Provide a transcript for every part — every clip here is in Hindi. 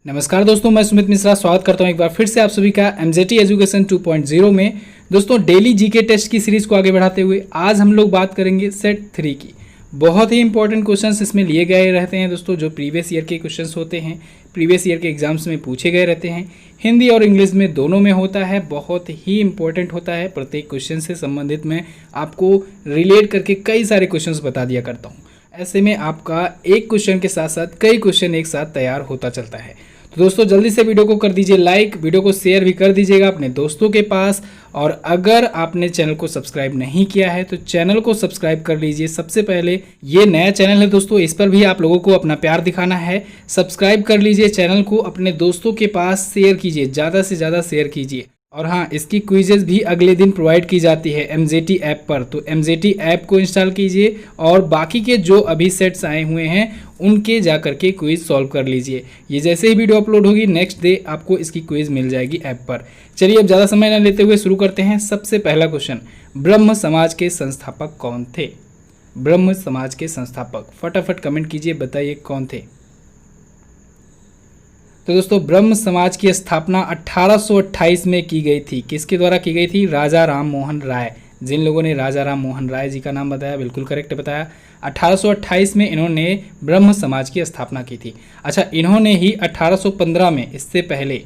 नमस्कार दोस्तों, मैं सुमित मिश्रा स्वागत करता हूं एक बार फिर से आप सभी का एमजेटी एजुकेशन 2.0 में। दोस्तों डेली जीके टेस्ट की सीरीज को आगे बढ़ाते हुए आज हम लोग बात करेंगे सेट 3 की। बहुत ही इंपॉर्टेंट क्वेश्चंस इसमें लिए गए रहते हैं दोस्तों, जो प्रीवियस ईयर के क्वेश्चंस होते हैं, प्रीवियस ईयर के एग्जाम्स में पूछे गए रहते हैं। हिंदी और इंग्लिश में दोनों में होता है, बहुत ही इंपॉर्टेंट होता है। प्रत्येक क्वेश्चन से संबंधित मैं आपको रिलेट करके कई सारे क्वेश्चंस बता दिया करता हूँ। ऐसे में आपका एक क्वेश्चन के साथ साथ कई क्वेश्चन एक साथ तैयार होता चलता है। तो दोस्तों जल्दी से वीडियो को कर दीजिए लाइक, वीडियो को शेयर भी कर दीजिएगा अपने दोस्तों के पास। और अगर आपने चैनल को सब्सक्राइब नहीं किया है तो चैनल को सब्सक्राइब कर लीजिए। सबसे पहले ये नया चैनल है दोस्तों, इस पर भी आप लोगों को अपना प्यार दिखाना है। सब्सक्राइब कर लीजिए चैनल को, अपने दोस्तों के पास शेयर कीजिए, ज़्यादा से ज़्यादा शेयर कीजिए। और हाँ, इसकी क्विजेज भी अगले दिन प्रोवाइड की जाती है एमजेटी ऐप पर, तो एमजेटी ऐप को इंस्टॉल कीजिए और बाकी के जो अभी सेट्स आए हुए हैं उनके जा करके क्विज सॉल्व कर लीजिए। ये जैसे ही वीडियो अपलोड होगी नेक्स्ट डे आपको इसकी क्विज मिल जाएगी ऐप पर। चलिए अब ज़्यादा समय न लेते हुए शुरू करते हैं। सबसे पहला क्वेश्चन, ब्रह्म समाज के संस्थापक कौन थे? ब्रह्म समाज के संस्थापक फटाफट कमेंट कीजिए, बताइए कौन थे। तो दोस्तों ब्रह्म समाज की स्थापना 1828 में की गई थी। किसके द्वारा की गई थी? राजा राम मोहन राय। जिन लोगों ने राजा राम मोहन राय जी का नाम बताया बिल्कुल करेक्ट बताया। 1828 में इन्होंने ब्रह्म समाज की स्थापना की थी। अच्छा, इन्होंने ही 1815 में, इससे पहले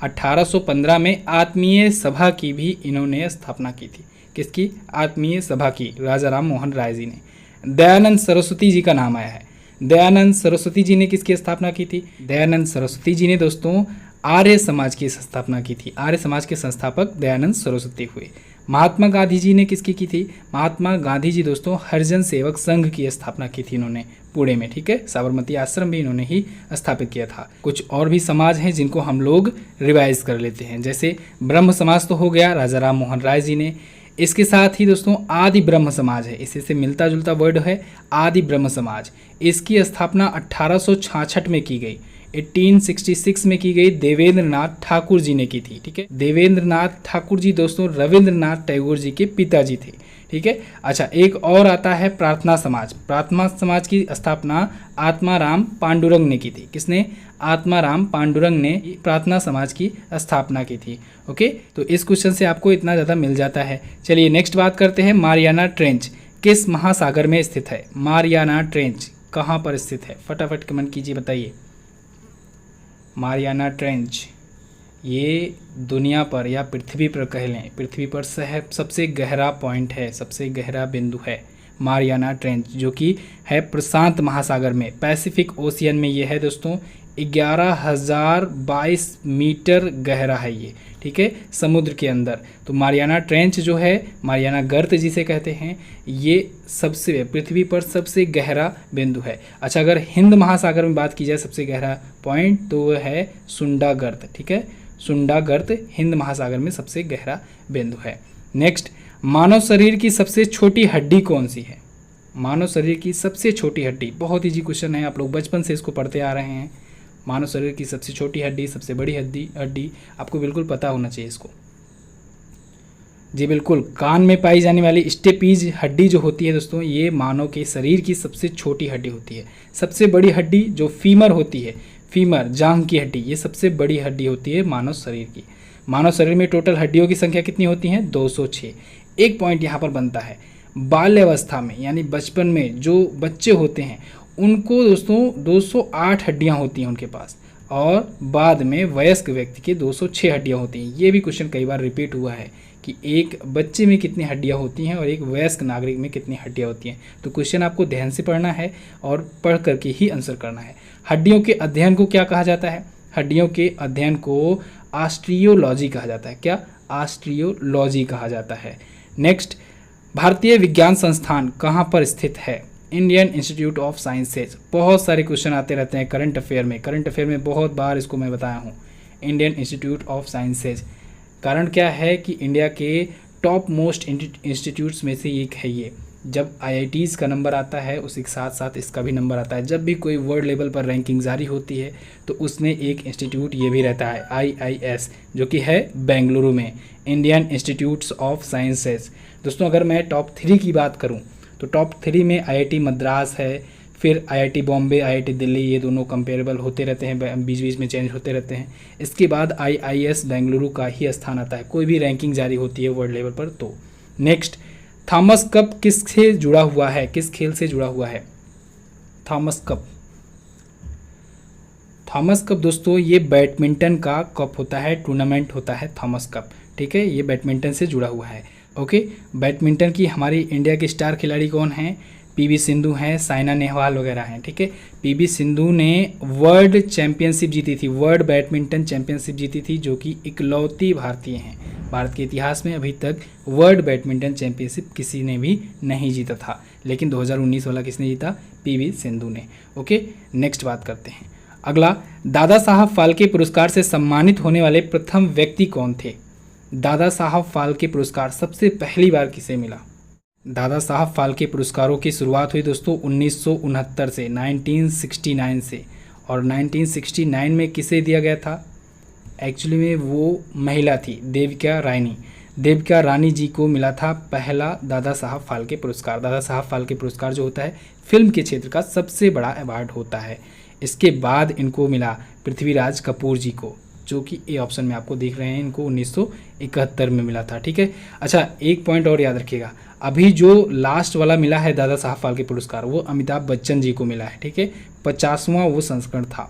1815 में आत्मीय सभा की भी इन्होंने स्थापना की थी। किसकी? आत्मीय सभा की, राजा राम मोहन राय जी ने। दयानंद सरस्वती जी का नाम आया है। दयानंद सरस्वती जी ने किसकी स्थापना की थी? दयानंद सरस्वती जी ने दोस्तों आर्य समाज की स्थापना की थी। आर्य समाज के संस्थापक दयानंद सरस्वती हुए। महात्मा गांधी जी ने किसकी की थी? महात्मा गांधी जी दोस्तों हरिजन सेवक संघ की स्थापना की थी इन्होंने पुणे में, ठीक है। साबरमती आश्रम भी इन्होंने ही स्थापित किया था। कुछ और भी समाज हैं जिनको हम लोग रिवाइज कर लेते हैं। जैसे ब्रह्म समाज तो हो गया, राजा राम मोहन राय जी ने। इसके साथ ही दोस्तों आदि ब्रह्म समाज है, इसी से मिलता जुलता वर्ड है आदि ब्रह्म समाज। इसकी स्थापना 1866 में की गई, 1866 में की गई। देवेंद्र नाथ ठाकुर जी ने की थी, ठीक है। देवेंद्र नाथ ठाकुर जी दोस्तों रविंद्रनाथ टैगोर जी के पिताजी थे, ठीक है। अच्छा, एक और आता है प्रार्थना समाज। प्रार्थना समाज की स्थापना आत्माराम पांडुरंग ने की थी। किसने? आत्माराम पांडुरंग ने प्रार्थना समाज की स्थापना की थी। ओके, तो इस क्वेश्चन से आपको इतना ज़्यादा मिल जाता है। चलिए नेक्स्ट बात करते हैं। मारियाना ट्रेंच किस महासागर में स्थित है? मारियाना ट्रेंच कहाँ पर स्थित है? फटाफट कमेंट कीजिए, बताइए। मारियाना ट्रेंच ये दुनिया पर या पृथ्वी पर कह लें, पृथ्वी पर सबसे गहरा पॉइंट है, सबसे गहरा बिंदु है मारियाना ट्रेंच, जो कि है प्रशांत महासागर में, पैसिफिक ओशियन में। ये है दोस्तों 11,022 मीटर गहरा है ये, ठीक है, समुद्र के अंदर। तो मारियाना ट्रेंच जो है, मारियाना गर्त जिसे कहते हैं, ये सबसे पृथ्वी पर सबसे गहरा बिंदु है। अच्छा, अगर हिंद महासागर में बात की जाए सबसे गहरा पॉइंट, तो वह है सुंडा गर्त, ठीक है। सुंडा गर्त हिंद महासागर में सबसे गहरा बिंदु है। नेक्स्ट, मानव शरीर की सबसे छोटी हड्डी कौन सी है? मानव शरीर की सबसे छोटी हड्डी, बहुत ईजी क्वेश्चन है, आप लोग बचपन से इसको पढ़ते आ रहे हैं। मानव शरीर की सबसे छोटी हड्डी, सबसे बड़ी हड्डी आपको बिल्कुल पता होना चाहिए इसको। जी बिल्कुल, कान में पाई जाने वाली स्टेपीज हड्डी जो होती है दोस्तों, ये मानव के शरीर की सबसे छोटी हड्डी होती है। सबसे बड़ी हड्डी जो फीमर होती है, फीमर जांघ की हड्डी, ये सबसे बड़ी हड्डी होती है मानव शरीर की। मानव शरीर में टोटल हड्डियों की संख्या कितनी होती है? 206। एक पॉइंट यहाँ पर बनता है, बाल्यावस्था में यानी बचपन में जो बच्चे होते हैं उनको दोस्तों 208 हड्डियाँ होती हैं उनके पास, और बाद में वयस्क व्यक्ति के 206 हड्डियाँ होती हैं। ये भी क्वेश्चन कई बार रिपीट हुआ है कि एक बच्चे में कितनी हड्डियाँ होती हैं और एक वयस्क नागरिक में कितनी हड्डियाँ होती हैं। तो क्वेश्चन आपको ध्यान से पढ़ना है और पढ़ करके ही आंसर करना है। हड्डियों के अध्ययन को क्या कहा जाता है? हड्डियों के अध्ययन को ऑस्टियोलॉजी कहा जाता है। क्या? ऑस्टियोलॉजी कहा जाता है। नेक्स्ट, भारतीय विज्ञान संस्थान कहाँ पर स्थित है? Indian institute of sciences. बहुत सारे क्वेश्चन आते रहते हैं करंट अफेयर में, करंट अफेयर में बहुत बार इसको मैं बताया हूँ, इंडियन इंस्टीट्यूट ऑफ साइंसेज। कारण क्या है कि इंडिया के टॉप मोस्ट इंस्टीट्यूट्स में से एक है ये। जब IITs का नंबर आता है उसी के साथ साथ इसका भी नंबर आता है। जब भी कोई वर्ल्ड लेवल पर रैंकिंग जारी होती है तो उसमें एक इंस्टीट्यूट ये भी रहता है, IIS, जो कि है बेंगलुरु में, इंडियन इंस्टीट्यूट्स ऑफ साइंसेज। दोस्तों अगर मैं टॉप 3 की बात करूं तो टॉप 3 में IIT मद्रास है, फिर IIT बॉम्बे, IIT दिल्ली, ये दोनों कंपेरेबल होते रहते हैं, बीच बीच में चेंज होते रहते हैं। इसके बाद IIS बेंगलुरु का ही स्थान आता है, कोई भी रैंकिंग जारी होती है वर्ल्ड लेवल पर तो। नेक्स्ट, थॉमस कप किससे जुड़ा हुआ है, किस खेल से जुड़ा हुआ है? थॉमस कप, थॉमस कप दोस्तों ये बैडमिंटन का कप होता है, टूर्नामेंट होता है थॉमस कप, ठीक है, ये बैडमिंटन से जुड़ा हुआ है। ओके, बैडमिंटन की हमारी इंडिया की स्टार खिलाड़ी कौन हैं? PV सिंधु हैं, साइना नेहवाल वगैरह हैं, ठीक है। PV सिंधु ने वर्ल्ड चैंपियनशिप जीती थी, वर्ल्ड बैडमिंटन चैंपियनशिप जीती थी, जो कि इकलौती भारतीय हैं। भारत के इतिहास में अभी तक वर्ल्ड बैडमिंटन चैंपियनशिप किसी ने भी नहीं जीता था, लेकिन 2019 वाला किसने जीता? PV सिंधु ने। ओके, नेक्स्ट बात करते हैं। अगला, दादा साहब फाल्के पुरस्कार से सम्मानित होने वाले प्रथम व्यक्ति कौन थे? दादा साहब फाल्के पुरस्कार सबसे पहली बार किसे मिला? दादा साहब फाल्के पुरस्कारों की शुरुआत हुई दोस्तों 1969 से, 1969 से, और 1969 में किसे दिया गया था? एक्चुअली में वो महिला थी, देविका रानी, देविका रानी जी को मिला था पहला दादा साहब फाल्के पुरस्कार। दादा साहब फाल्के पुरस्कार जो होता है फिल्म के क्षेत्र का सबसे बड़ा अवार्ड होता है। इसके बाद इनको मिला पृथ्वीराज कपूर जी को, जो कि ए ऑप्शन में आपको दिख रहे हैं, इनको 1971 में मिला था, ठीक है। अच्छा, एक पॉइंट और याद रखिएगा, अभी जो लास्ट वाला मिला है दादा साहब फाल्के पुरस्कार वो अमिताभ बच्चन जी को मिला है, ठीक है। 50वां वो संस्करण था,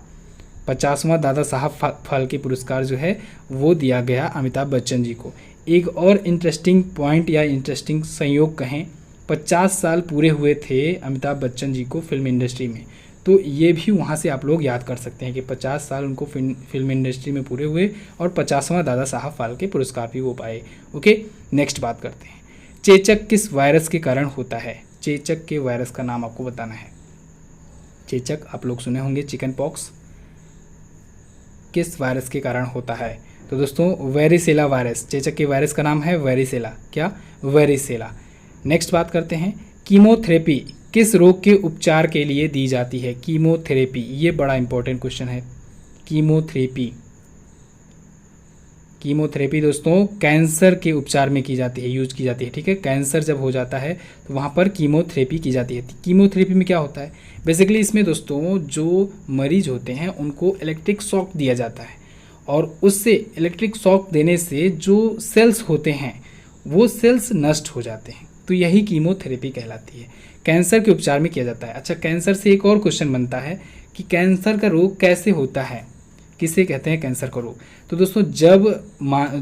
50वां दादा साहब फाल्के पुरस्कार जो है वो दिया गया अमिताभ बच्चन जी को। एक और इंटरेस्टिंग पॉइंट या इंटरेस्टिंग संयोग कहें, 50 साल पूरे हुए थे अमिताभ बच्चन जी को फिल्म इंडस्ट्री में, तो ये भी वहाँ से आप लोग याद कर सकते हैं कि 50 साल उनको फिल्म इंडस्ट्री में पूरे हुए और 50वां दादा साहब फाल्के पुरस्कार भी वो पाए। ओके, नेक्स्ट बात करते हैं। चेचक किस वायरस के कारण होता है? चेचक के वायरस का नाम आपको बताना है। चेचक आप लोग सुने होंगे, चिकन पॉक्स, किस वायरस के कारण होता है? तो दोस्तों वेरिसेला वायरस, चेचक के वायरस का नाम है वेरिसेला। क्या? वेरिसेला। नेक्स्ट बात करते हैं, कीमोथेरेपी किस रोग के उपचार के लिए दी जाती है? कीमोथेरेपी, ये बड़ा इंपॉर्टेंट क्वेश्चन है। कीमोथेरेपी, कीमोथेरेपी दोस्तों कैंसर के उपचार में की जाती है, यूज की जाती है, ठीक है। कैंसर जब हो जाता है तो वहाँ पर कीमोथेरेपी की जाती है। कीमोथेरेपी में क्या होता है? बेसिकली इसमें दोस्तों जो मरीज होते हैं उनको इलेक्ट्रिक शॉक दिया जाता है, और उससे इलेक्ट्रिक शॉक देने से जो सेल्स होते हैं वो सेल्स नष्ट हो जाते हैं, तो यही कीमोथेरेपी कहलाती है। कैंसर के उपचार में किया जाता है। अच्छा, कैंसर से एक और क्वेश्चन बनता है कि कैंसर का रोग कैसे होता है, किसे कहते हैं कैंसर का रोग? तो दोस्तों जब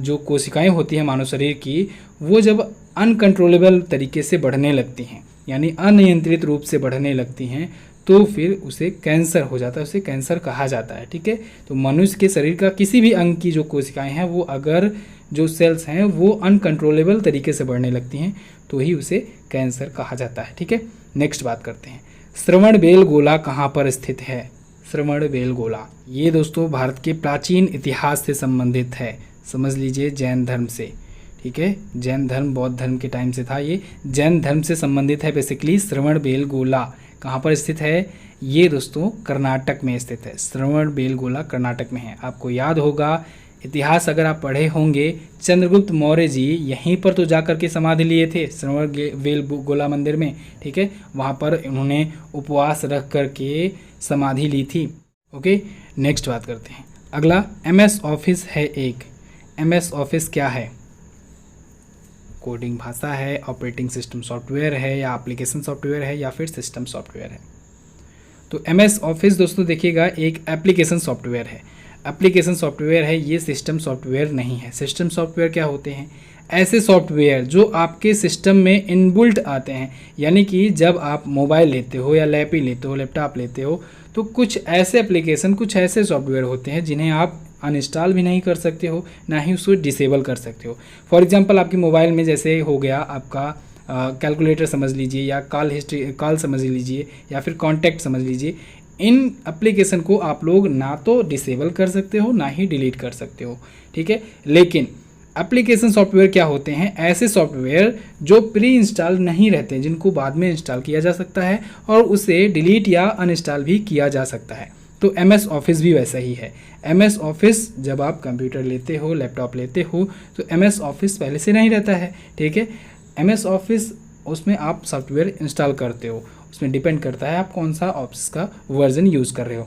जो कोशिकाएं होती हैं मानव शरीर की, वो जब अनकंट्रोलेबल तरीके से बढ़ने लगती हैं, यानी अनियंत्रित रूप से बढ़ने लगती हैं, तो फिर उसे कैंसर हो जाता है, उसे कैंसर कहा जाता है, ठीक है। तो मनुष्य के शरीर का किसी भी अंग की जो कोशिकाएं हैं वो अगर जो सेल्स हैं वो अनकंट्रोलेबल तरीके से बढ़ने लगती हैं तो ही उसे कैंसर कहा जाता है, ठीक है। नेक्स्ट बात करते हैं, श्रवणबेलगोला कहाँ पर स्थित है? श्रवणबेलगोला ये दोस्तों भारत के प्राचीन इतिहास से संबंधित है, समझ लीजिए जैन धर्म से, ठीक है। जैन धर्म बौद्ध धर्म के टाइम से था, ये जैन धर्म से संबंधित है बेसिकली। श्रवणबेलगोला कहाँ पर स्थित है? ये दोस्तों कर्नाटक में स्थित है। श्रवणबेलगोला कर्नाटक में है। आपको याद होगा इतिहास अगर आप पढ़े होंगे, चंद्रगुप्त मौर्य जी यहीं पर तो जाकर के समाधि लिए थे श्रवणबेलगोला मंदिर में, ठीक है। वहाँ पर उन्होंने उपवास रख करके समाधि ली थी। ओके, नेक्स्ट बात करते हैं। अगला MS ऑफिस है एक। MS ऑफिस क्या है? कोडिंग भाषा है, ऑपरेटिंग सिस्टम सॉफ्टवेयर है, या एप्लीकेशन सॉफ्टवेयर है, या फिर सिस्टम सॉफ्टवेयर है? तो MS ऑफिस दोस्तों देखिएगा एक एप्लीकेशन सॉफ्टवेयर है। एप्लीकेशन सॉफ्टवेयर है, ये सिस्टम सॉफ्टवेयर नहीं है। सिस्टम सॉफ्टवेयर क्या होते हैं? ऐसे सॉफ्टवेयर जो आपके सिस्टम में इनबिल्ट आते हैं, यानी कि जब आप मोबाइल लेते हो या लैपटॉप लेते हो तो कुछ ऐसे एप्लीकेशन, कुछ ऐसे सॉफ्टवेयर होते हैं जिन्हें आप अनइंस्टॉल भी नहीं कर सकते हो, ना ही उसको डिसेबल कर सकते हो। फॉर एग्जांपल आपके मोबाइल में जैसे हो गया आपका कैलकुलेटर समझ लीजिए, या कॉल समझ लीजिए, या फिर कॉन्टैक्ट समझ लीजिए। इन एप्लीकेशन को आप लोग ना तो डिसेबल कर सकते हो ना ही डिलीट कर सकते हो, ठीक है। लेकिन एप्लीकेशन सॉफ्टवेयर क्या होते हैं? ऐसे सॉफ्टवेयर जो प्री इंस्टॉल नहीं रहते, जिनको बाद में इंस्टॉल किया जा सकता है और उसे डिलीट या अनइंस्टॉल भी किया जा सकता है। तो MS ऑफिस भी वैसा ही है। MS ऑफिस जब आप कंप्यूटर लेते हो, लैपटॉप लेते हो, तो MS ऑफिस पहले से नहीं रहता है, ठीक है। MS ऑफिस उसमें आप सॉफ्टवेयर इंस्टॉल करते हो, उसमें डिपेंड करता है आप कौन सा ऑप्स का वर्जन यूज़ कर रहे हो।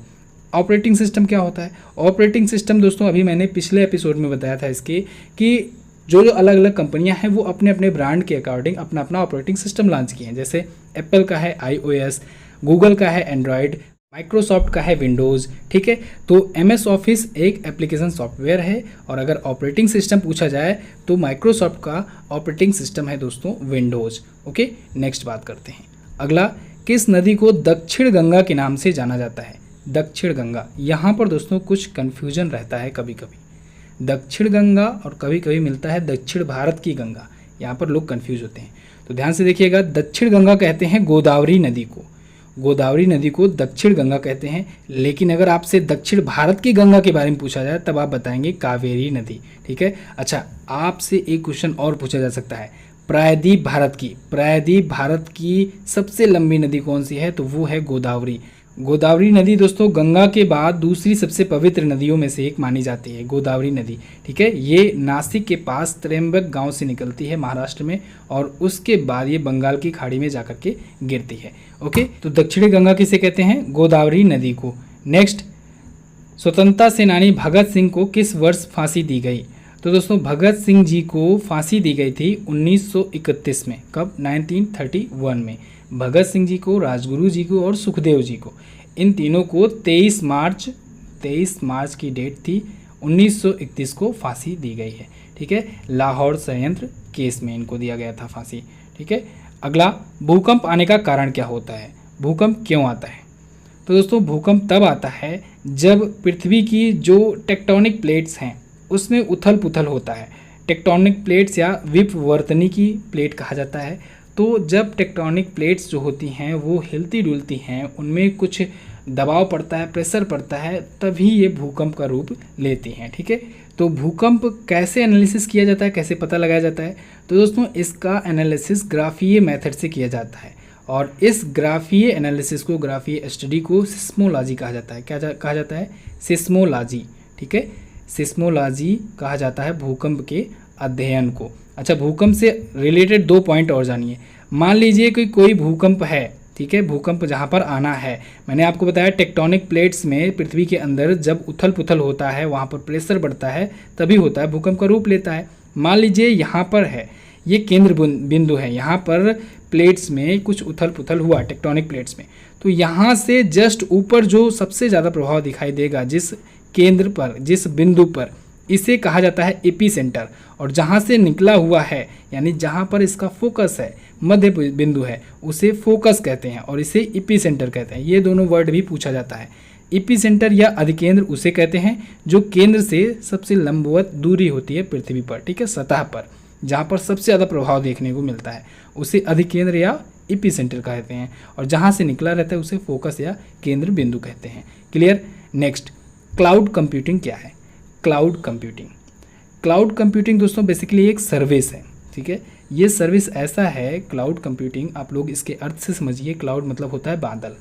ऑपरेटिंग सिस्टम क्या होता है? ऑपरेटिंग सिस्टम दोस्तों अभी मैंने पिछले एपिसोड में बताया था इसके कि जो अलग अलग कंपनियां हैं वो अपने अपने ब्रांड के अकॉर्डिंग अपना अपना ऑपरेटिंग सिस्टम लॉन्च किए हैं। जैसे एप्पल का है iOS, गूगल का है एंड्रॉयड, माइक्रोसॉफ्ट का है विंडोज़, ठीक है। तो MS ऑफिस एक एप्लीकेशन सॉफ्टवेयर है, और अगर ऑपरेटिंग सिस्टम पूछा जाए तो माइक्रोसॉफ्ट का ऑपरेटिंग सिस्टम है दोस्तों विंडोज़। ओके, नेक्स्ट बात करते हैं। अगला, किस नदी को दक्षिण गंगा के नाम से जाना जाता है? दक्षिण गंगा, यहाँ पर दोस्तों कुछ कन्फ्यूजन रहता है कभी कभी। दक्षिण गंगा और कभी कभी मिलता है दक्षिण भारत की गंगा, यहाँ पर लोग कन्फ्यूज होते हैं। तो ध्यान से देखिएगा, दक्षिण गंगा कहते हैं गोदावरी नदी को, गोदावरी नदी को दक्षिण गंगा कहते हैं। लेकिन अगर आपसे दक्षिण भारत की गंगा के बारे में पूछा जाए तब आप बताएंगे कावेरी नदी, ठीक है। अच्छा, आपसे एक क्वेश्चन और पूछा जा सकता है, प्रायद्वीप भारत की सबसे लंबी नदी कौन सी है? तो वो है गोदावरी। गोदावरी नदी दोस्तों गंगा के बाद दूसरी सबसे पवित्र नदियों में से एक मानी जाती है गोदावरी नदी, ठीक है। ये नासिक के पास त्र्यंबक गांव से निकलती है महाराष्ट्र में, और उसके बाद ये बंगाल की खाड़ी में जाकर के गिरती है। ओके, तो दक्षिणी गंगा किसे कहते हैं? गोदावरी नदी को। नेक्स्ट, स्वतंत्रता सेनानी भगत सिंह को किस वर्ष फांसी दी गई? तो दोस्तों भगत सिंह जी को फांसी दी गई थी 1931 में। कब? 1931 में। भगत सिंह जी को, राजगुरु जी को और सुखदेव जी को, इन तीनों को 23 मार्च की डेट थी 1931 को फांसी दी गई है, ठीक है। लाहौर षड्यंत्र केस में इनको दिया गया था फांसी, ठीक है। अगला, भूकंप आने का कारण क्या होता है? भूकंप क्यों आता है? तो दोस्तों भूकंप तब आता है जब पृथ्वी की जो टेक्टोनिक प्लेट्स हैं उसमें उथल पुथल होता है। टेक्टोनिक प्लेट्स या विपवर्तनिकी प्लेट कहा जाता है। तो जब टेक्टोनिक प्लेट्स जो होती हैं वो हिलती डुलती हैं, उनमें कुछ दबाव पड़ता है, प्रेशर पड़ता है, तभी ये भूकंप का रूप लेती हैं, ठीक है। तो भूकंप कैसे एनालिसिस किया जाता है, कैसे पता लगाया जाता है? तो दोस्तों इसका एनालिसिस ग्राफीय मेथड से किया जाता है, और इस ग्राफीय एनालिसिस को, ग्राफीय स्टडी को सिस्मोलॉजी कहा जाता है। क्या कहा जाता है? सिस्मोलॉजी, ठीक है। सिस्मोलॉजी कहा जाता है भूकंप के अध्ययन को। अच्छा, भूकंप से रिलेटेड 2 पॉइंट और जानिए। मान लीजिए कि कोई भूकंप है, ठीक है, भूकंप जहाँ पर आना है, मैंने आपको बताया टेक्टोनिक प्लेट्स में पृथ्वी के अंदर जब उथल पुथल होता है, वहाँ पर प्रेशर बढ़ता है, तभी होता है, भूकंप का रूप लेता है। मान लीजिए यहाँ पर है, ये केंद्र बिंदु है, यहाँ पर प्लेट्स में कुछ उथल पुथल हुआ टेक्टोनिक प्लेट्स में, तो यहाँ से जस्ट ऊपर जो सबसे ज़्यादा प्रभाव दिखाई देगा जिस केंद्र पर, जिस बिंदु पर, इसे कहा जाता है एपी सेंटर। और जहाँ से निकला हुआ है, यानी जहाँ पर इसका फोकस है, मध्य बिंदु है, उसे फोकस कहते हैं और इसे एपी सेंटर कहते हैं। ये दोनों वर्ड भी पूछा जाता है। एपी सेंटर या अधिकेंद्र उसे कहते हैं जो केंद्र से सबसे लंबवत दूरी होती है पृथ्वी पर, ठीक है, सतह पर, जहाँ पर सबसे ज़्यादा प्रभाव देखने को मिलता है, उसे अधिकेंद्र या एपी सेंटर कहते हैं। और जहाँ से निकला रहता है उसे फोकस या केंद्र बिंदु कहते हैं। क्लियर? नेक्स्ट, क्लाउड कंप्यूटिंग क्या है? क्लाउड कंप्यूटिंग दोस्तों बेसिकली एक सर्विस है, ठीक है। ये सर्विस ऐसा है, क्लाउड कंप्यूटिंग, आप लोग इसके अर्थ से समझिए। क्लाउड मतलब होता है बादल,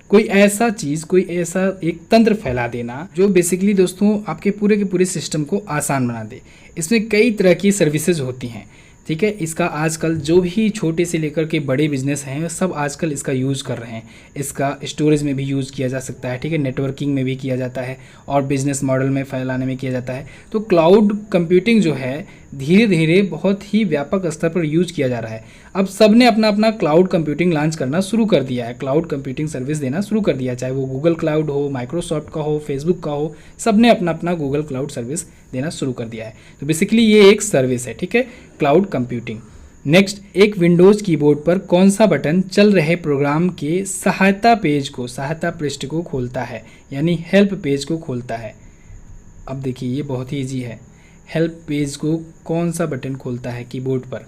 कोई ऐसा चीज़, कोई ऐसा एक तंत्र फैला देना जो बेसिकली दोस्तों आपके पूरे के पूरे सिस्टम को आसान बना दे। इसमें कई तरह की सर्विसेज होती हैं, ठीक है। इसका आजकल जो भी छोटे से लेकर के बड़े बिजनेस हैं सब आजकल इसका यूज़ कर रहे हैं। इसका स्टोरेज में भी यूज़ किया जा सकता है, ठीक है, नेटवर्किंग में भी किया जाता है और बिजनेस मॉडल में फैलाने में किया जाता है। तो क्लाउड कंप्यूटिंग जो है धीरे धीरे बहुत ही व्यापक स्तर पर यूज किया जा रहा है। अब सब ने अपना अपना क्लाउड कंप्यूटिंग लॉन्च करना शुरू कर दिया है, क्लाउड कंप्यूटिंग सर्विस देना शुरू कर दिया है, चाहे वो गूगल क्लाउड हो, माइक्रोसॉफ्ट का हो, फेसबुक का हो, सब ने अपना अपना गूगल क्लाउड सर्विस देना शुरू कर दिया है। तो बेसिकली ये एक सर्विस है, ठीक है, क्लाउड कंप्यूटिंग। नेक्स्ट, एक विंडोज़ कीबोर्ड पर कौन सा बटन चल रहे प्रोग्राम के सहायता पेज को, सहायता पृष्ठ को खोलता है, यानी हेल्प पेज को खोलता है? अब देखिए ये बहुत ही ईजी है। हेल्प पेज को कौन सा बटन खोलता है कीबोर्ड पर?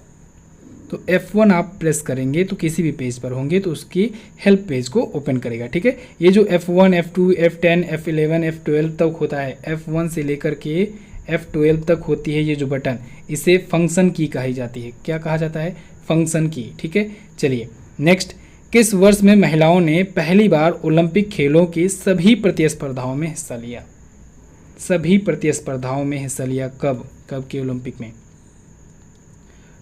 तो F1 आप प्रेस करेंगे तो किसी भी पेज पर होंगे तो उसकी हेल्प पेज को ओपन करेगा, ठीक है। ये जो F1, F2, F10, F11, F12 तक होता है, F1 से लेकर के F12 तक होती है ये जो बटन, इसे फंक्शन की कही जाती है। क्या कहा जाता है? फंक्शन की, ठीक है। चलिए नेक्स्ट, किस वर्ष में महिलाओं ने पहली बार ओलंपिक खेलों की सभी प्रतिस्पर्धाओं में हिस्सा लिया? सभी प्रतिस्पर्धाओं में हिस्सा लिया कब के ओलंपिक में?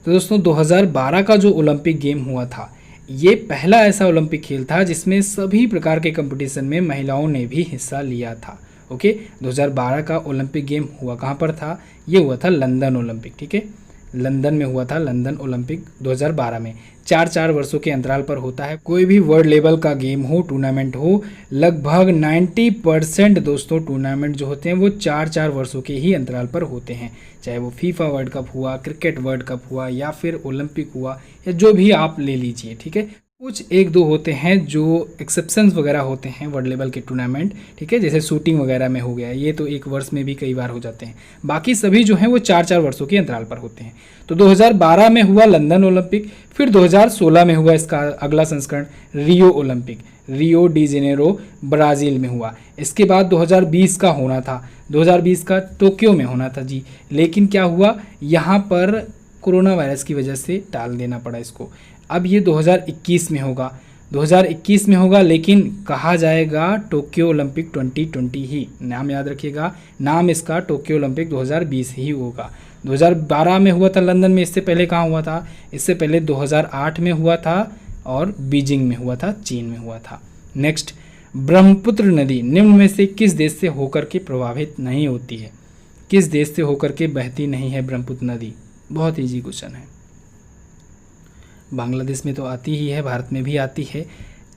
तो दोस्तों 2012 का जो ओलंपिक गेम हुआ था, ये पहला ऐसा ओलंपिक खेल था जिसमें सभी प्रकार के कंपटीशन में महिलाओं ने भी हिस्सा लिया था। ओके, 2012 का ओलंपिक गेम हुआ कहाँ पर था? ये हुआ था लंदन ओलंपिक। ठीक है, लंदन में हुआ था, लंदन ओलंपिक 2012 में। 4-4 वर्षों के अंतराल पर होता है। कोई भी वर्ल्ड लेवल का गेम हो, टूर्नामेंट हो, लगभग 90% दोस्तों टूर्नामेंट जो होते हैं वो 4-4 वर्षों के ही अंतराल पर होते हैं। चाहे वो फीफा वर्ल्ड कप हुआ, क्रिकेट वर्ल्ड कप हुआ, या फिर ओलंपिक हुआ, या जो भी आप ले लीजिए। ठीक है, कुछ 1-2 होते हैं जो एक्सेप्शंस वगैरह होते हैं वर्ल्ड लेवल के टूर्नामेंट। ठीक है, जैसे शूटिंग वगैरह में हो गया, ये तो एक वर्ष में भी कई बार हो जाते हैं। बाकी सभी जो हैं वो 4-4 वर्षों के अंतराल पर होते हैं। तो 2012 में हुआ लंदन ओलंपिक, फिर 2016 में हुआ इसका अगला संस्करण Rio Olympic, Rio de Janeiro Brazil में हुआ। इसके बाद 2020 का होना था, 2020 का टोक्यो में होना था जी, लेकिन क्या हुआ, यहाँ पर कोरोना वायरस की वजह से टाल देना पड़ा इसको। अब ये 2021 में होगा, 2021 में होगा, लेकिन कहा जाएगा टोक्यो ओलंपिक 2020 ही। नाम याद रखिएगा, नाम इसका टोक्यो ओलंपिक 2020 ही होगा। 2012 में हुआ था लंदन में, इससे पहले कहाँ हुआ था? इससे पहले 2008 में हुआ था और बीजिंग में हुआ था, चीन में हुआ था। नेक्स्ट, ब्रह्मपुत्र नदी निम्न में से किस देश से होकर के प्रभावित नहीं होती है? किस देश से होकर के बहती नहीं है ब्रह्मपुत्र नदी? बहुत ईजी क्वेश्चन है। बांग्लादेश में तो आती ही है, भारत में भी आती है,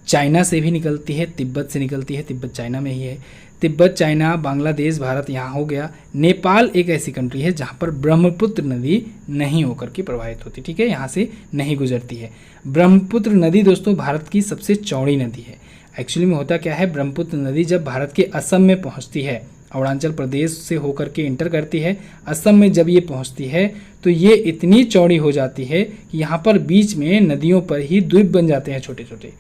चाइना से भी निकलती है, तिब्बत से निकलती है, तिब्बत चाइना में ही है। तिब्बत, चाइना, बांग्लादेश, भारत यहाँ हो गया। नेपाल एक ऐसी कंट्री है जहाँ पर ब्रह्मपुत्र नदी नहीं होकर के प्रवाहित होती। ठीक है, यहाँ से नहीं गुजरती है। ब्रह्मपुत्र नदी दोस्तों भारत की सबसे चौड़ी नदी है। एक्चुअली में होता क्या है, ब्रह्मपुत्र नदी जब भारत के असम में पहुँचती है, अरुणाचल प्रदेश से होकर के इंटर करती है, असम में जब ये पहुंचती है तो ये इतनी चौड़ी हो जाती है कि यहाँ पर बीच में नदियों पर ही द्वीप बन जाते हैं छोटे छोटे।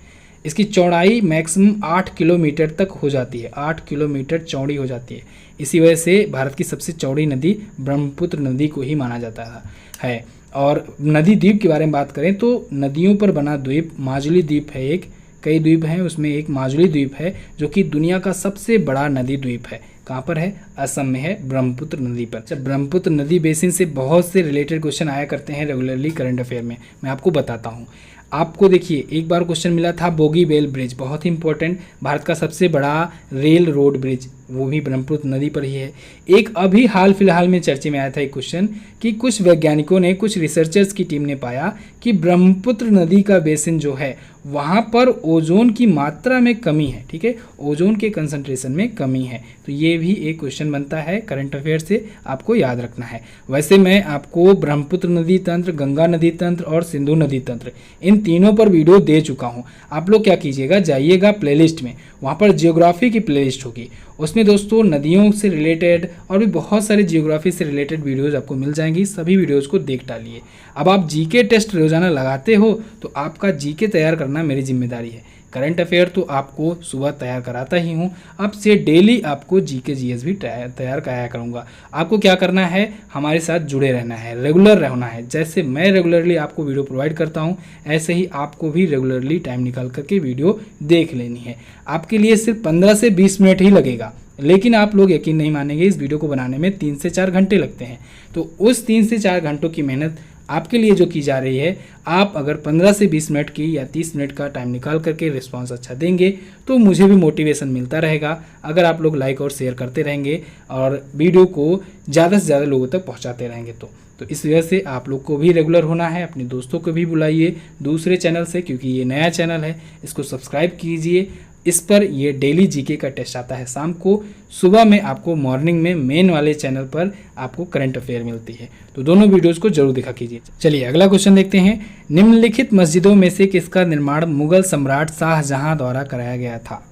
इसकी चौड़ाई मैक्सिमम 8 किलोमीटर तक हो जाती है, 8 किलोमीटर चौड़ी हो जाती है। इसी वजह से भारत की सबसे चौड़ी नदी ब्रह्मपुत्र नदी को ही माना जाता है। और नदी द्वीप के बारे में बात करें तो नदियों पर बना द्वीप माजुली द्वीप है एक, कई द्वीप हैं उसमें एक माजुली द्वीप है जो कि दुनिया का सबसे बड़ा नदी द्वीप है। कहाँ पर है? असम में है, ब्रह्मपुत्र नदी पर। जब ब्रह्मपुत्र नदी बेसिन से बहुत से रिलेटेड क्वेश्चन आया करते हैं रेगुलरली करंट अफेयर में, मैं आपको बताता हूँ। आपको देखिए एक बार क्वेश्चन मिला था बोगीबील ब्रिज, बहुत ही इंपॉर्टेंट, भारत का सबसे बड़ा रेल रोड ब्रिज, वो भी ब्रह्मपुत्र नदी पर ही है। एक अभी हाल फिलहाल में चर्चे में आया था एक क्वेश्चन कि कुछ वैज्ञानिकों ने, कुछ रिसर्चर्स की टीम ने पाया कि ब्रह्मपुत्र नदी का बेसिन जो है वहाँ पर ओजोन की मात्रा में कमी है। ठीक है, ओजोन के कंसंट्रेशन में कमी है। तो ये भी एक क्वेश्चन बनता है करंट अफेयर से, आपको याद रखना है। वैसे मैं आपको ब्रह्मपुत्र नदी तंत्र, गंगा नदी तंत्र और सिंधु नदी तंत्र, इन तीनों पर वीडियो दे चुका हूँ। आप लोग क्या कीजिएगा, जाइएगा प्लेलिस्ट में, वहाँ पर जियोग्राफी की प्लेलिस्ट होगी, उसमें दोस्तों नदियों से रिलेटेड और भी बहुत सारे जियोग्राफी से रिलेटेड वीडियोस आपको मिल जाएंगी। सभी वीडियोस को देख डालिए। अब आप जीके टेस्ट रोजाना लगाते हो तो आपका जीके तैयार करना मेरी जिम्मेदारी है। करंट अफेयर तो आपको सुबह तैयार कराता ही हूँ, अब से डेली आपको जीके जीएस भी तैयार कराया करूँगा। आपको क्या करना है, हमारे साथ जुड़े रहना है, रेगुलर रहना है। जैसे मैं रेगुलरली आपको वीडियो प्रोवाइड करता हूँ, ऐसे ही आपको भी रेगुलरली टाइम निकाल करके वीडियो देख लेनी है। आपके लिए सिर्फ 15 से 20 मिनट ही लगेगा, लेकिन आप लोग यकीन नहीं मानेंगे, इस वीडियो को बनाने में 3 से 4 घंटे लगते हैं। तो उस 3 से 4 घंटों की मेहनत आपके लिए जो की जा रही है, आप अगर 15 से 20 मिनट की या 30 मिनट का टाइम निकाल करके रिस्पांस अच्छा देंगे तो मुझे भी मोटिवेशन मिलता रहेगा। अगर आप लोग लाइक और शेयर करते रहेंगे और वीडियो को ज़्यादा से ज़्यादा लोगों तक पहुंचाते रहेंगे तो इस वजह से आप लोग को भी रेगुलर होना है। अपने दोस्तों को भी बुलाइए दूसरे चैनल से, क्योंकि ये नया चैनल है, इसको सब्सक्राइब कीजिए। इस पर ये डेली जीके का टेस्ट आता है शाम को, सुबह में आपको मॉर्निंग में मेन वाले चैनल पर आपको करंट अफेयर मिलती है। तो दोनों वीडियोस को जरूर देखा कीजिए। चलिए अगला क्वेश्चन देखते हैं। निम्नलिखित मस्जिदों में से किसका निर्माण मुगल सम्राट शाहजहां द्वारा कराया गया था?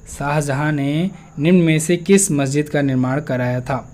शाहजहां ने निम्न में से किस मस्जिद का निर्माण कराया था?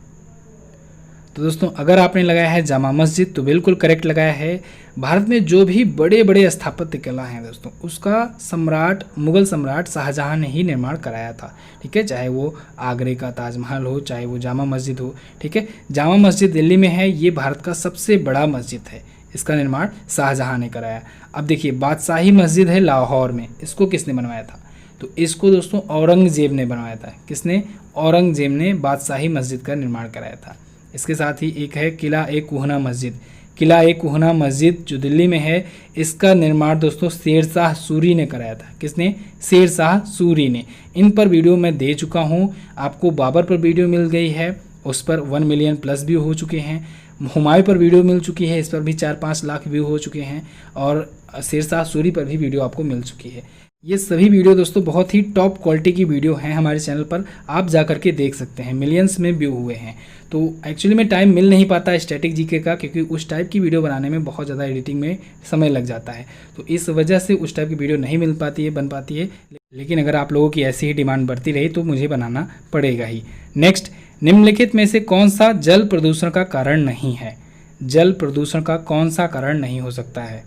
तो दोस्तों अगर आपने लगाया है जामा मस्जिद तो बिल्कुल करेक्ट लगाया है। भारत में जो भी बड़े बड़े स्थापत्य कला हैं दोस्तों, उसका मुगल सम्राट शाहजहां ने ही निर्माण कराया था। ठीक है, चाहे वो आगरे का ताजमहल हो, चाहे वो जामा मस्जिद हो। ठीक है, जामा मस्जिद दिल्ली में है, ये भारत का सबसे बड़ा मस्जिद है, इसका निर्माण शाहजहां ने कराया। अब देखिए बादशाही मस्जिद है लाहौर में, इसको किसने बनवाया था? तो इसको दोस्तों औरंगजेब ने बनवाया था। किसने? औरंगजेब ने बादशाही मस्जिद का निर्माण कराया था। इसके साथ ही एक है किला ए कुहना मस्जिद। किला ए कुहना मस्जिद जो दिल्ली में है, इसका निर्माण दोस्तों शेरशाह सूरी ने कराया था। किसने? शेरशाह सूरी ने। इन पर वीडियो मैं दे चुका हूँ। आपको बाबर पर वीडियो मिल गई है, उस पर 1 मिलियन प्लस व्यू हो चुके हैं। हुमायूं पर वीडियो मिल चुकी है, इस पर भी 4-5 लाख व्यू हो चुके हैं। और शेरशाह सूरी पर भी वीडियो आपको मिल चुकी है। ये सभी वीडियो दोस्तों बहुत ही टॉप क्वालिटी की वीडियो हैं हमारे चैनल पर, आप जा कर के देख सकते हैं, मिलियंस में व्यू हुए हैं। तो एक्चुअली में टाइम मिल नहीं पाता है स्टैटिक जीके का, क्योंकि उस टाइप की वीडियो बनाने में बहुत ज़्यादा एडिटिंग में समय लग जाता है, तो इस वजह से उस टाइप की वीडियो नहीं मिल पाती है, बन पाती है। लेकिन अगर आप लोगों की ऐसी ही डिमांड बढ़ती रही तो मुझे बनाना पड़ेगा ही। नेक्स्ट, निम्नलिखित में से कौन सा जल प्रदूषण का कारण नहीं है? जल प्रदूषण का कौन सा कारण नहीं हो सकता है?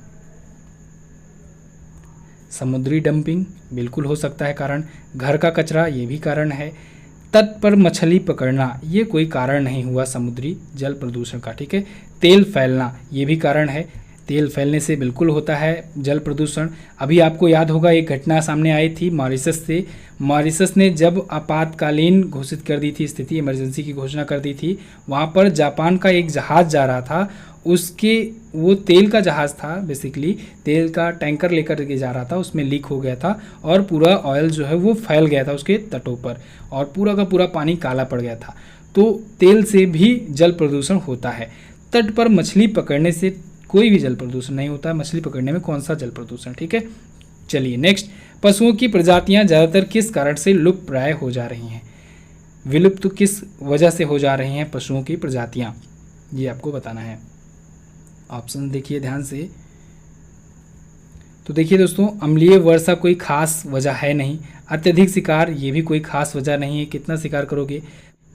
समुद्री डंपिंग बिल्कुल हो सकता है कारण। घर का कचरा ये भी कारण है। तट पर मछली पकड़ना ये कोई कारण नहीं हुआ समुद्री जल प्रदूषण का, ठीक है। तेल फैलना ये भी कारण है, तेल फैलने से बिल्कुल होता है जल प्रदूषण। अभी आपको याद होगा एक घटना सामने आई थी मॉरिशस से। मॉरिशस ने जब आपातकालीन घोषित कर दी थी, स्थिति इमरजेंसी की घोषणा कर दी थी, वहाँ पर जापान का एक जहाज़ जा रहा था, उसके वो तेल का जहाज़ था, बेसिकली तेल का टैंकर लेकर के जा रहा था, उसमें लीक हो गया था और पूरा ऑयल जो है वो फैल गया था उसके तटों पर और पूरा का पूरा पानी काला पड़ गया था। तो तेल से भी जल प्रदूषण होता है। तट पर मछली पकड़ने से कोई भी जल प्रदूषण नहीं होता है। मछली पकड़ने में कौन सा जल प्रदूषण, ठीक है। चलिए नेक्स्ट, पशुओं की प्रजातियां ज़्यादातर किस कारण से लुप्त प्राय हो जा रही हैं? विलुप्त किस वजह से हो जा रही हैं पशुओं की प्रजातियां, ये आपको बताना है। ऑप्शन देखिए ध्यान से। तो देखिए दोस्तों, अम्लीय वर्षा कोई खास वजह है नहीं। अत्यधिक शिकार ये भी कोई खास वजह नहीं है, कितना शिकार करोगे,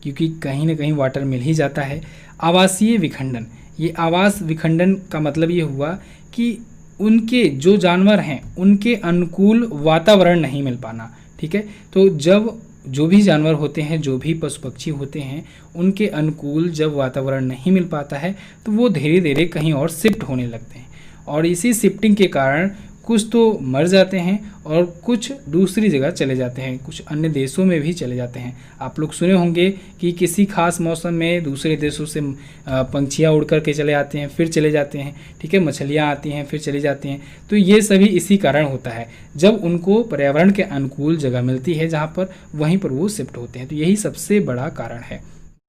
क्योंकि कहीं ना कहीं वाटर मिल ही जाता है। आवासीय विखंडन, ये आवास विखंडन का मतलब ये हुआ कि उनके जो जानवर हैं उनके अनुकूल वातावरण नहीं मिल पाना, ठीक है। तो जब जो भी जानवर होते हैं, जो भी पशु पक्षी होते हैं, उनके अनुकूल जब वातावरण नहीं मिल पाता है तो वो धीरे धीरे कहीं और शिफ्ट होने लगते हैं और इसी शिफ्टिंग के कारण कुछ तो मर जाते हैं और कुछ दूसरी जगह चले जाते हैं, कुछ अन्य देशों में भी चले जाते हैं। आप लोग सुने होंगे कि किसी खास मौसम में दूसरे देशों से पंछियाँ उड़ कर के चले आते हैं, फिर चले जाते हैं, ठीक है। मछलियाँ आती हैं, फिर चली जाती हैं। तो ये सभी इसी कारण होता है, जब उनको पर्यावरण के अनुकूल जगह मिलती है जहाँ पर, वहीं पर वो शिफ्ट होते हैं। तो यही सबसे बड़ा कारण है।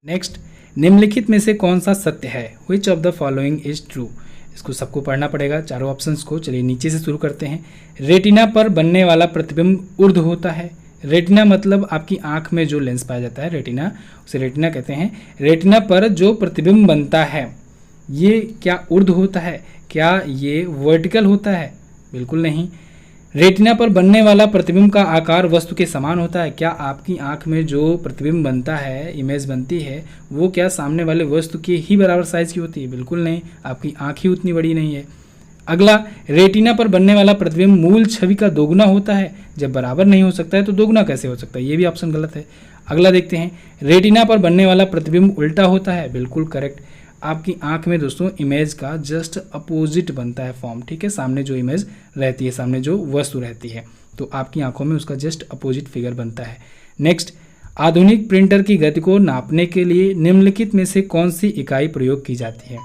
नेक्स्ट, निम्नलिखित में से कौन सा सत्य है? Which of the following is true? इसको सबको पढ़ना पड़ेगा, चारों ऑप्शंस को। चलिए नीचे से शुरू करते हैं। रेटिना पर बनने वाला प्रतिबिंब ऊर्ध्व होता है। रेटिना मतलब आपकी आंख में जो लेंस पाया जाता है, रेटिना, उसे रेटिना कहते हैं। रेटिना पर जो प्रतिबिंब बनता है ये क्या ऊर्ध्व होता है? क्या ये वर्टिकल होता है? बिल्कुल नहीं। रेटिना पर बनने वाला प्रतिबिंब का आकार वस्तु के समान होता है। क्या आपकी आंख में जो प्रतिबिंब बनता है, इमेज बनती है, वो क्या सामने वाले वस्तु के ही बराबर साइज की होती है? बिल्कुल नहीं, आपकी आंख ही उतनी बड़ी नहीं है। अगला, रेटिना पर बनने वाला प्रतिबिंब मूल छवि का दोगुना होता है। जब बराबर नहीं हो सकता है तो दोगुना कैसे हो सकता है? ये भी ऑप्शन गलत है। अगला देखते हैं, रेटिना पर बनने वाला प्रतिबिंब उल्टा होता है। बिल्कुल करेक्ट। आपकी आंख में दोस्तों इमेज का जस्ट अपोजिट बनता है फॉर्म, ठीक है। सामने जो इमेज रहती है, सामने जो वस्तु रहती है, तो आपकी आंखों में उसका जस्ट अपोजिट फिगर बनता है। नेक्स्ट, आधुनिक प्रिंटर की गति को नापने के लिए निम्नलिखित में से कौन सी इकाई प्रयोग की जाती है?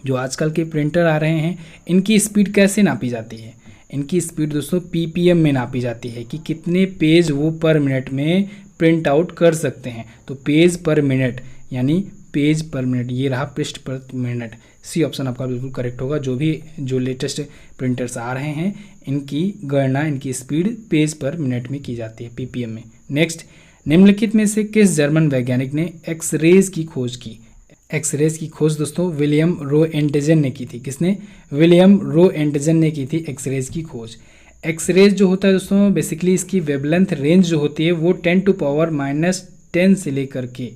जो आजकल के प्रिंटर आ रहे हैं, इनकी स्पीड कैसे नापी जाती है? इनकी स्पीड दोस्तों पीपीएम में नापी जाती है कि कितने पेज वो पर मिनट में प्रिंट आउट कर सकते हैं। तो पेज पर मिनट यानी पेज पर मिनट, ये रहा पृष्ठ पर मिनट। सी ऑप्शन आपका बिल्कुल करेक्ट होगा। जो लेटेस्ट प्रिंटर्स आ रहे हैं, इनकी गणना, इनकी स्पीड पेज पर मिनट में की जाती है, पीपीएम में। नेक्स्ट, निम्नलिखित में से किस जर्मन वैज्ञानिक ने एक्सरेज की खोज की? एक्सरेज की खोज दोस्तों विलियम रोएंटजेन ने की थी। किसने? विलियम रोएंटजेन ने की थी एक्सरेज की खोज। एक्सरेज जो होता है दोस्तों, बेसिकली इसकी वेवलेंथ रेंज जो होती है वो 10⁻⁻10 से लेकर के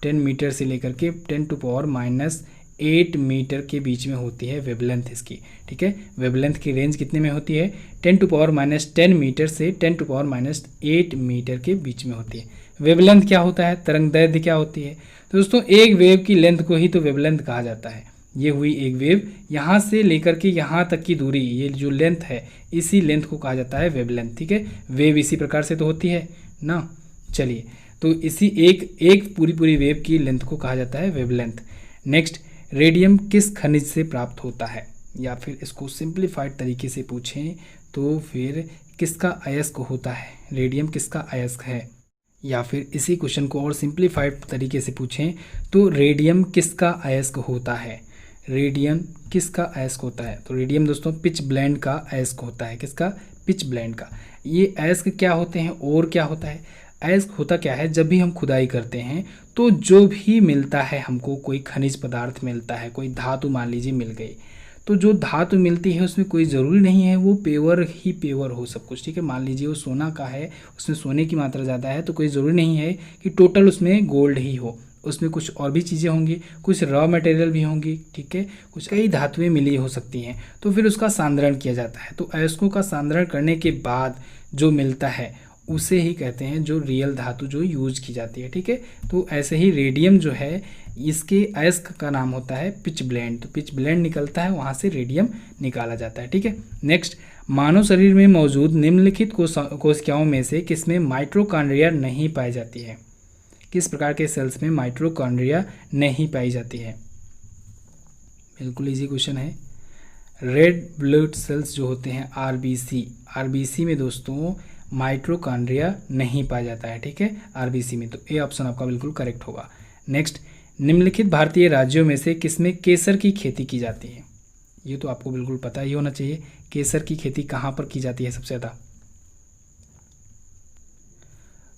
10 मीटर से लेकर के 10⁻⁻8 मीटर के बीच में होती है वेवलेंथ इसकी, ठीक है। वेवलेंथ की रेंज कितने में होती है? 10⁻10 मीटर से 10⁻8 मीटर के बीच में होती है। वेवलेंथ क्या होता है? तरंगदैर्घ्य क्या होती है? तो दोस्तों एक वेव की लेंथ को ही तो वेवलेंथ कहा जाता है। ये हुई एक वेव, यहाँ से लेकर के यहाँ तक की दूरी, ये जो लेंथ है, इसी लेंथ को कहा जाता है वेवलेंथ, ठीक है। वेव इसी प्रकार से तो होती है ना। चलिए, तो इसी एक पूरी वेव की लेंथ को कहा जाता है वेवलेंथ। नेक्स्ट, रेडियम किस खनिज से प्राप्त होता है, या फिर इसको सिंप्लीफाइड तरीके से पूछें तो फिर किसका अयस्क होता है, रेडियम किसका अयस्क है। या फिर इसी क्वेश्चन को और सिंप्लीफाइड तरीके से पूछें तो रेडियम किसका अयस्क होता है, रेडियम किसका अयस्क होता है। तो रेडियम दोस्तों पिच ब्लेंड का अयस्क होता है, किसका, पिच ब्लेंड का। ये अयस्क क्या होते हैं और क्या होता है, अयस्क होता क्या है, जब भी हम खुदाई करते हैं तो जो भी मिलता है हमको, कोई खनिज पदार्थ मिलता है, कोई धातु मान लीजिए मिल गई, तो जो धातु मिलती है उसमें कोई ज़रूरी नहीं है वो पेवर ही पेवर हो सब कुछ, ठीक है। मान लीजिए वो सोना का है, उसमें सोने की मात्रा ज़्यादा है, तो कोई ज़रूरी नहीं है कि टोटल उसमें गोल्ड ही हो, उसमें कुछ और भी चीज़ें होंगी, कुछ रॉ मटेरियल भी होंगी, ठीक है, कुछ कई धातुएं मिली हो सकती हैं, तो फिर उसका सांद्रण किया जाता है। तो अयस्कों का सांद्रण करने के बाद जो मिलता है उसे ही कहते हैं जो रियल धातु जो यूज की जाती है, ठीक है। तो ऐसे ही रेडियम जो है इसके अयस्क का नाम होता है पिच ब्लेंड, तो पिच ब्लेंड निकलता है, वहाँ से रेडियम निकाला जाता है, ठीक है। नेक्स्ट, मानव शरीर में मौजूद निम्नलिखित कोशिकाओं में से किसमें माइटोकॉन्ड्रिया नहीं पाई जाती है, किस प्रकार के सेल्स में माइटोकॉन्ड्रिया नहीं पाई जाती है। बिल्कुल इजी क्वेश्चन है। रेड ब्लड सेल्स जो होते हैं आरबीसी में दोस्तों माइटोकॉन्ड्रिया नहीं पाया जाता है, ठीक है, आरबीसी में। तो ए ऑप्शन आपका बिल्कुल करेक्ट होगा। नेक्स्ट, निम्नलिखित भारतीय राज्यों में से किसमें केसर की खेती की जाती है, ये तो आपको बिल्कुल पता ही होना चाहिए। केसर की खेती कहाँ पर की जाती है सबसे ज़्यादा,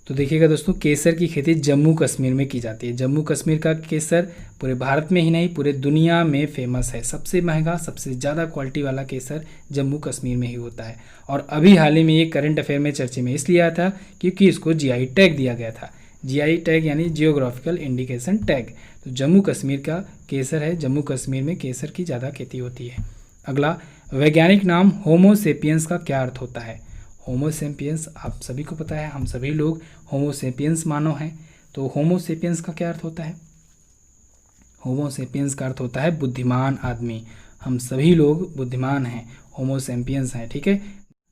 तो देखिएगा दोस्तों केसर की खेती जम्मू कश्मीर में की जाती है। जम्मू कश्मीर का केसर पूरे भारत में ही नहीं पूरे दुनिया में फेमस है, सबसे महंगा सबसे ज़्यादा क्वालिटी वाला केसर जम्मू कश्मीर में ही होता है। और अभी हाल ही में ये करंट अफेयर में चर्चे में इसलिए आया था क्योंकि इसको जीआई टैग दिया गया था। जीआई टैग यानी जियोग्राफिकल इंडिकेशन टैग। तो जम्मू कश्मीर का केसर है, जम्मू कश्मीर में केसर की ज़्यादा खेती होती है। अगला, वैज्ञानिक नाम होमो सेपियंस का क्या अर्थ होता है। होमो सेपियंस आप सभी को पता है, हम सभी लोग होमो सेपियंस मानव हैं। तो होमो सेपियंस का क्या अर्थ होता है, होमो सेपियंस का अर्थ होता है बुद्धिमान आदमी, हम सभी लोग बुद्धिमान हैं, होमो सेपियंस हैं, ठीक है।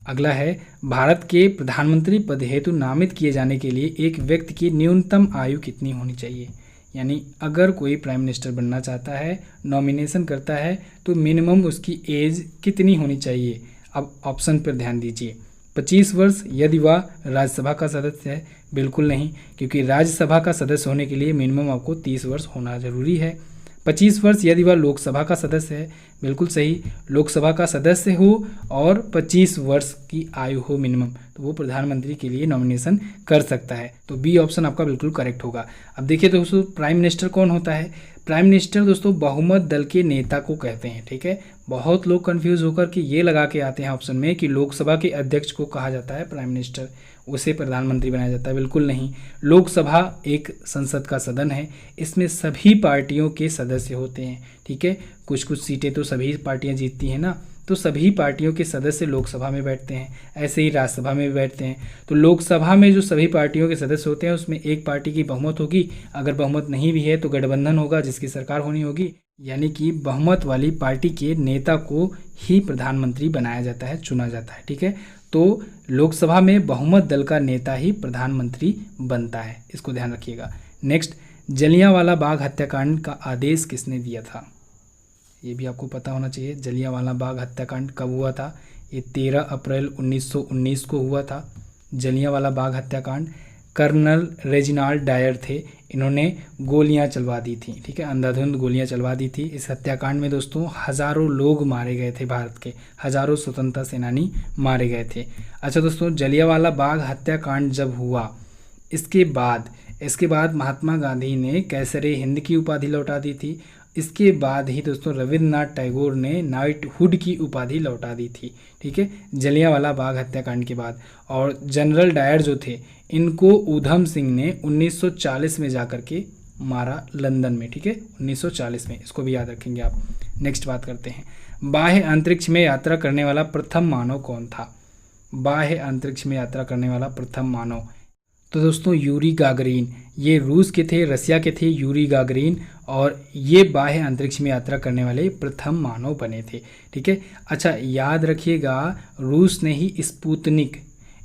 अगला है, भारत के प्रधानमंत्री पद हेतु नामित किए जाने के लिए एक व्यक्ति की न्यूनतम आयु कितनी होनी चाहिए, यानी अगर कोई प्राइम मिनिस्टर बनना चाहता है, नॉमिनेशन करता है, तो मिनिमम उसकी एज कितनी होनी चाहिए। अब ऑप्शन पर ध्यान दीजिए। 25 वर्ष यदि वह राज्यसभा का सदस्य है, बिल्कुल नहीं, क्योंकि राज्यसभा का सदस्य होने के लिए मिनिमम आपको 30 वर्ष होना जरूरी है। 25 वर्ष यदि वह लोकसभा का सदस्य है, बिल्कुल सही, लोकसभा का सदस्य हो और 25 वर्ष की आयु हो मिनिमम, तो वो प्रधानमंत्री के लिए नॉमिनेशन कर सकता है। तो बी ऑप्शन आपका बिल्कुल करेक्ट होगा। अब देखिए दोस्तों, प्राइम मिनिस्टर कौन होता है। प्राइम मिनिस्टर दोस्तों बहुमत दल के नेता को कहते हैं, ठीक है। बहुत लोग कंफ्यूज होकर के ये लगा के आते हैं ऑप्शन में कि लोकसभा के अध्यक्ष को कहा जाता है प्राइम मिनिस्टर, उसे प्रधानमंत्री बनाया जाता है, बिल्कुल नहीं। लोकसभा एक संसद का सदन है, इसमें सभी पार्टियों के सदस्य होते हैं, ठीक है। कुछ कुछ सीटें तो सभी पार्टियां जीतती हैं ना, तो सभी पार्टियों के सदस्य लोकसभा में बैठते हैं, ऐसे ही राज्यसभा में भी बैठते हैं। तो लोकसभा में जो सभी पार्टियों के सदस्य होते हैं उसमें एक पार्टी की बहुमत होगी, अगर बहुमत नहीं भी है तो गठबंधन होगा जिसकी सरकार होनी होगी, यानी कि बहुमत वाली पार्टी के नेता को ही प्रधानमंत्री बनाया जाता है, चुना जाता है, ठीक है। तो लोकसभा में बहुमत दल का नेता ही प्रधानमंत्री बनता है, इसको ध्यान रखिएगा। नेक्स्ट, जलियांवाला बाग हत्याकांड का आदेश किसने दिया था, ये भी आपको पता होना चाहिए। जलियांवाला बाग हत्याकांड कब हुआ था, ये 13 अप्रैल 1919 को हुआ था। जलियांवाला बाग हत्याकांड, कर्नल रेजिनाल्ड डायर थे, इन्होंने गोलियां चलवा दी थी, ठीक है, अंधाधुंध गोलियां चलवा दी थी। इस हत्याकांड में दोस्तों हज़ारों लोग मारे गए थे, भारत के हज़ारों स्वतंत्रता सेनानी मारे गए थे। अच्छा दोस्तों, जलियांवाला बाग हत्याकांड जब हुआ इसके बाद महात्मा गांधी ने कैसरे हिंद की उपाधि लौटा दी थी। इसके बाद ही दोस्तों रविंद्रनाथ टैगोर ने नाइटहुड की उपाधि लौटा दी थी, ठीक है, जलियांवाला बाग हत्याकांड के बाद। और जनरल डायर जो थे इनको ऊधम सिंह ने 1940 में जाकर के मारा, लंदन में, ठीक है, 1940 में, इसको भी याद रखेंगे आप। नेक्स्ट बात करते हैं, बाह्य अंतरिक्ष में यात्रा करने वाला प्रथम मानव कौन था। बाह्य अंतरिक्ष में यात्रा करने वाला प्रथम मानव, तो दोस्तों यूरी गागरिन, ये रूस के थे, रसिया के थे यूरी गागरिन, और ये बाह्य अंतरिक्ष में यात्रा करने वाले प्रथम मानव बने थे, ठीक है। अच्छा याद रखिएगा, रूस ने ही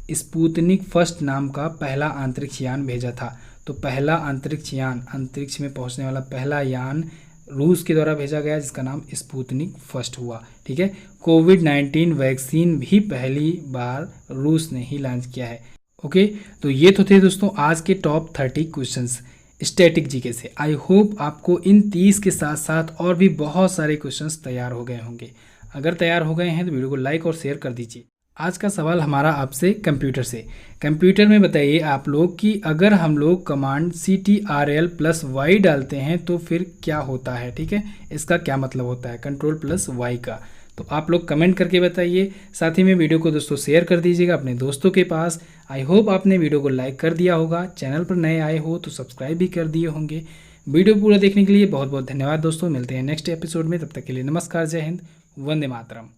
स्पुतनिक फर्स्ट नाम का पहला अंतरिक्ष यान भेजा था। तो पहला अंतरिक्ष यान, अंतरिक्ष में पहुंचने वाला पहला यान रूस के द्वारा भेजा गया जिसका नाम स्पुतनिक फर्स्ट हुआ। ठीक है, कोविड-19 वैक्सीन भी पहली बार रूस ने ही लॉन्च किया है। ओके, तो ये तो थे दोस्तों आज के टॉप 30 क्वेश्चंस स्टैटिक जीके से। आई होप आपको इन 30 के साथ साथ और भी बहुत सारे क्वेश्चंस तैयार हो गए होंगे। अगर तैयार हो गए हैं तो वीडियो को लाइक और शेयर कर दीजिए। आज का सवाल हमारा आपसे कंप्यूटर से। कंप्यूटर में बताइए आप लोग कि अगर हम लोग कमांड CTRL+Y डालते हैं तो फिर क्या होता है। ठीक है, इसका क्या मतलब होता है Ctrl+Y का, तो आप लोग कमेंट करके बताइए। साथ ही में वीडियो को दोस्तों शेयर कर दीजिएगा अपने दोस्तों के पास। आई होप आपने वीडियो को लाइक कर दिया होगा। चैनल पर नए आए हो तो सब्सक्राइब भी कर दिए होंगे। वीडियो पूरा देखने के लिए बहुत बहुत धन्यवाद दोस्तों। मिलते हैं नेक्स्ट एपिसोड में, तब तक के लिए नमस्कार, जय हिंद, वंदे मातरम।